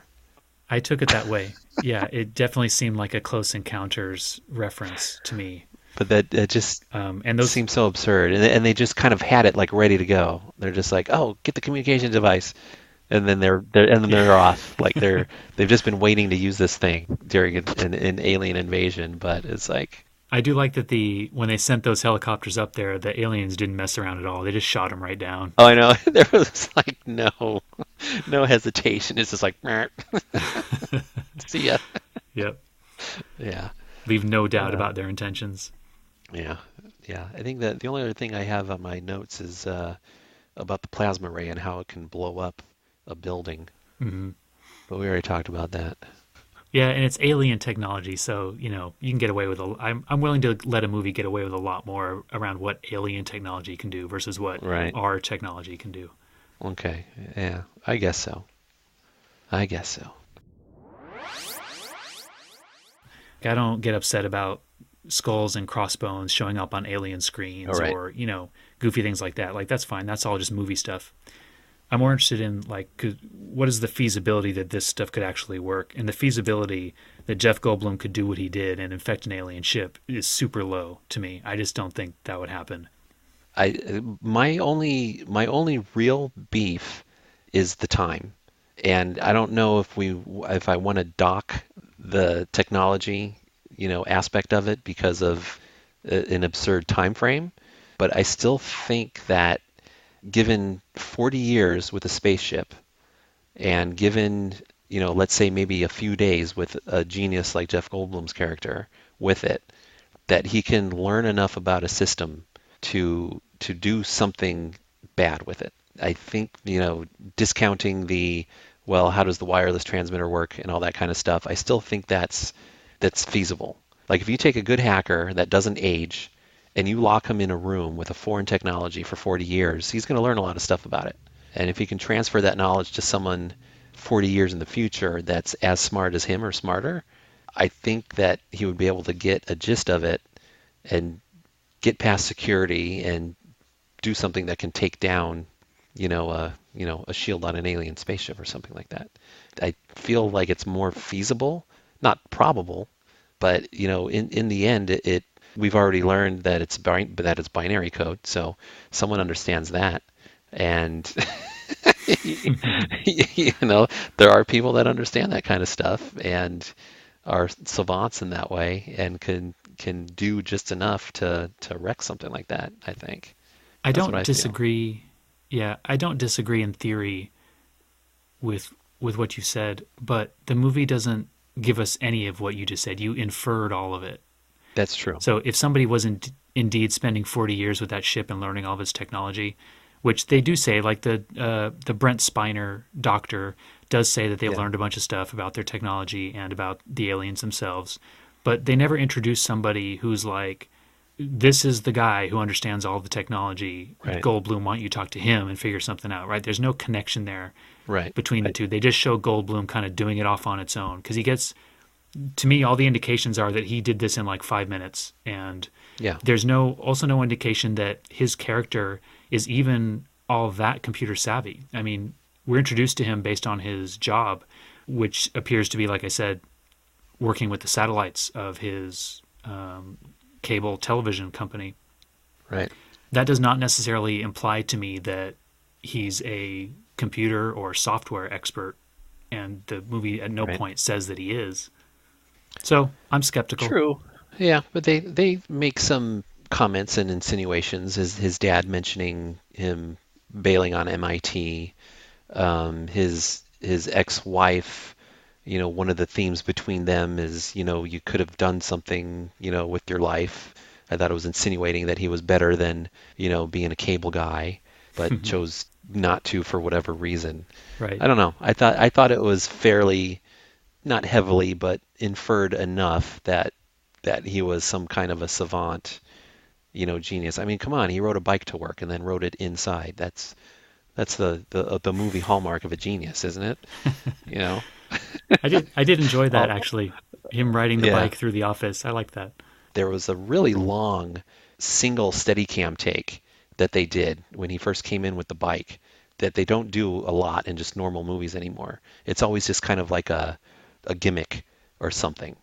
I took it that way. Yeah, it definitely seemed like a Close Encounters reference to me. But that just And those, seems so absurd. And they just kind of had it like ready to go. They're just like, "Oh, get the communication device." And then they're off. Like they've just been waiting to use this thing during an alien invasion, but it's like, I do like that when they sent those helicopters up there, the aliens didn't mess around at all. They just shot them right down. oh, I know. There was like no hesitation. It's just like, "Meh." See ya. Yep. Yeah. Leave no doubt Uh, about their intentions. yeah. Yeah. I think that the only other thing I have on my notes is about the plasma ray and how it can blow up a building. Hmm. But we already talked about that. Yeah, and it's alien technology, so you can get away with I'm willing to let a movie get away with a lot more around what alien technology can do versus what Right. our technology can do. Okay. Yeah. I guess so. I guess so. I don't get upset about skulls and crossbones showing up on alien All screens right. or goofy things like that. Like that's fine. That's all just movie stuff. I'm more interested in what is the feasibility that this stuff could actually work, and the feasibility that Jeff Goldblum could do what he did and infect an alien ship is super low to me. I just don't think that would happen. My only real beef is the time, and I don't know if I want to dock the technology, aspect of it because of an absurd time frame, but I still think that given 40 years with a spaceship and given, let's say maybe a few days with a genius like Jeff Goldblum's character with it, that he can learn enough about a system to do something bad with it. I think, discounting how does the wireless transmitter work and all that kind of stuff, I still think that's feasible. Like if you take a good hacker that doesn't age and you lock him in a room with a foreign technology for 40 years, he's going to learn a lot of stuff about it. And if he can transfer that knowledge to someone 40 years in the future that's as smart as him or smarter, I think that he would be able to get a gist of it and get past security and do something that can take down a shield on an alien spaceship or something like that. I feel like it's more feasible, not probable, but in the end, it we've already learned that it's binary code, so someone understands that, and there are people that understand that kind of stuff and are savants in that way and can do just enough to wreck something like that, I think. I That's what don't I feel. disagree. Yeah, I don't disagree in theory with what you said, but the movie doesn't give us any of what you just said. You inferred all of it. That's true. So if somebody was indeed spending 40 years with that ship and learning all of its technology, which they do say, like the Brent Spiner doctor does say that they've Yeah. learned a bunch of stuff about their technology and about the aliens themselves, but they never introduce somebody who's like, this is the guy who understands all the technology. Right. Goldblum, why don't you talk to him and figure something out, right? There's no connection there Right. between the two. They just show Goldblum kind of doing it off on its own because he gets, to me, all the indications are that he did this in like 5 minutes, and Yeah. there's also no indication that his character is even all that computer savvy. I mean, we're introduced to him based on his job, which appears to be, like I said, working with the satellites of his cable television company. Right. That does not necessarily imply to me that he's a computer or software expert, and the movie at no Right. point says that he is. So I'm skeptical. True. Yeah, but they make some comments and insinuations. His dad mentioning him bailing on MIT, his ex-wife. One of the themes between them is, you could have done something, with your life. I thought it was insinuating that he was better than, being a cable guy, but chose not to for whatever reason. Right. I don't know. I thought it was fairly, not heavily, but inferred enough that he was some kind of a savant, genius. I mean, come on, he rode a bike to work and then rode it inside. That's the movie hallmark of a genius, isn't it? You know? I did enjoy that Oh, actually. Him riding the yeah. bike through the office. I like that. There was a really long single Steadicam take that they did when he first came in with the bike that they don't do a lot in just normal movies anymore. It's always just kind of like a gimmick or something.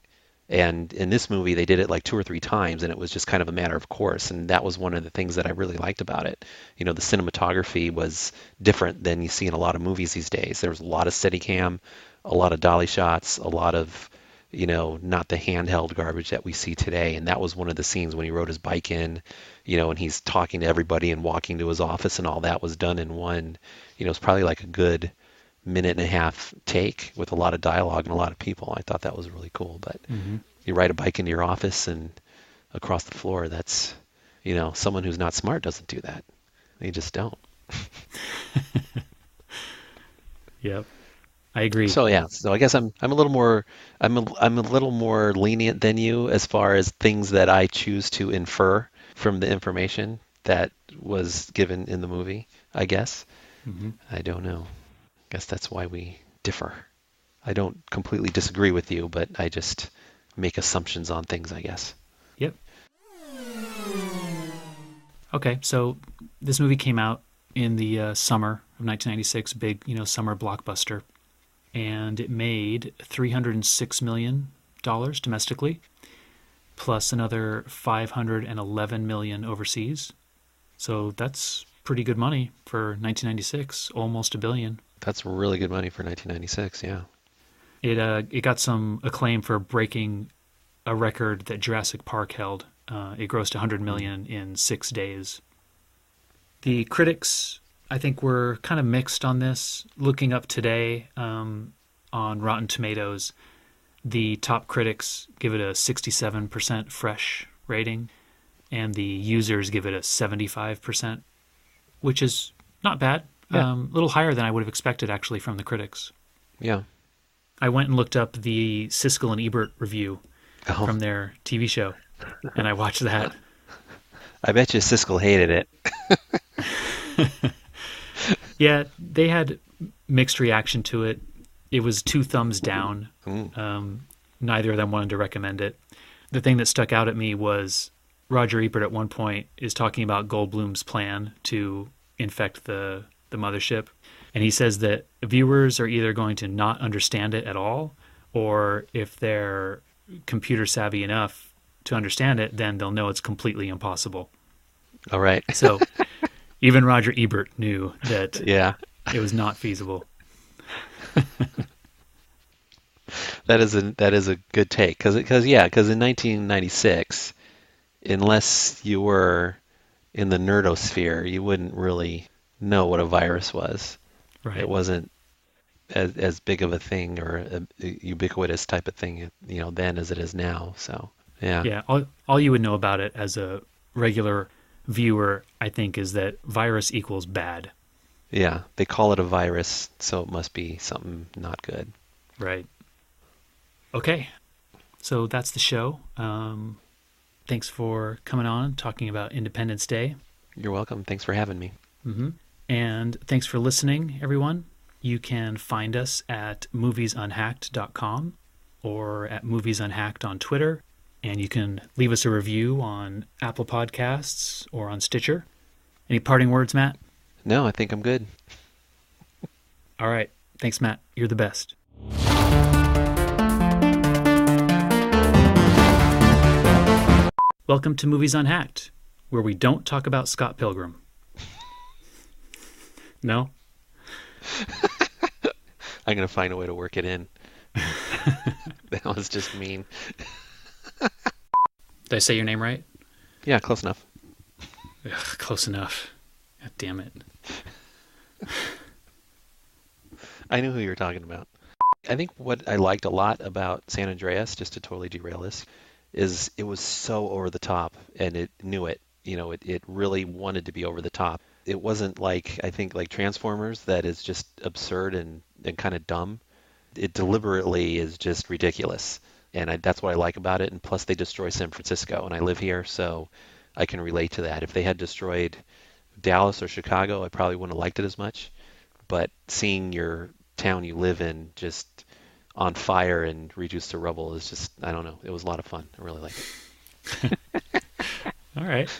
And in this movie, they did it like two or three times, and it was just kind of a matter of course. And that was one of the things that I really liked about it. The cinematography was different than you see in a lot of movies these days. There was a lot of Steadicam, a lot of dolly shots, a lot of, not the handheld garbage that we see today. And that was one of the scenes when he rode his bike in, and he's talking to everybody and walking to his office, and all that was done in one. It's probably like a good minute and a half take with a lot of dialogue and a lot of people. I thought that was really cool. But Hmm. you ride a bike into your office and across the floor, that's, someone who's not smart doesn't do that. They just don't. Yep. I agree. So yeah, so I guess I'm a little more I'm a little more lenient than you as far as things that I choose to infer from the information that was given in the movie, I guess. Hmm. I don't know. I guess that's why we differ. I don't completely disagree with you, but I just make assumptions on things, I guess. Yep. Okay, so this movie came out in the summer of 1996, big, summer blockbuster, and it made $306 million domestically, plus another $511 million overseas. So that's pretty good money for 1996, almost a billion. That's really good money for 1996, yeah. It got some acclaim for breaking a record that Jurassic Park held. It grossed 100 million in 6 days. The critics, I think, were kind of mixed on this. Looking up today on Rotten Tomatoes, the top critics give it a 67% fresh rating, and the users give it a 75%, which is not bad. Yeah. A little higher than I would have expected, actually, from the critics. Yeah. I went and looked up the Siskel and Ebert review Oh, from their TV show, and I watched that. I bet you Siskel hated it. Yeah, they had mixed reaction to it. It was 2 thumbs down. Mm. Neither of them wanted to recommend it. The thing that stuck out at me was Roger Ebert at one point is talking about Goldblum's plan to infect the the mothership. And he says that viewers are either going to not understand it at all, or if they're computer savvy enough to understand it, then they'll know it's completely impossible. All right. So even Roger Ebert knew that Yeah. it was not feasible. That is a good take because in 1996, unless you were in the nerdosphere, you wouldn't really know what a virus was. Right. It wasn't as big of a thing or a ubiquitous type of thing, then as it is now. So, yeah. Yeah. All you would know about it as a regular viewer, I think, is that virus equals bad. Yeah, they call it a virus, so it must be something not good. Right. Okay. So that's the show. Thanks for coming on, talking about Independence Day. You're welcome. Thanks for having me. And thanks for listening, everyone. You can find us at moviesunhacked.com or at moviesunhacked on Twitter. And you can leave us a review on Apple Podcasts or on Stitcher. Any parting words, Matt? No, I think I'm good. All right. Thanks, Matt. You're the best. Welcome to Movies Unhacked, where we don't talk about Scott Pilgrim. No? I'm going to find a way to work it in. That was just mean. Did I say your name right? Yeah, close enough. Ugh, close enough. God damn it. I knew who you were talking about. I think what I liked a lot about San Andreas, just to totally derail this, is it was so over the top, and it knew it. It really wanted to be over the top. It wasn't like, I think, like Transformers, that is just absurd and kind of dumb. It deliberately is just ridiculous, and that's what I like about it. And plus, they destroy San Francisco, and I live here, so I can relate to that. If they had destroyed Dallas or Chicago, I probably wouldn't have liked it as much. But seeing your town you live in just on fire and reduced to rubble is just, I don't know. It was a lot of fun. I really liked it. All right.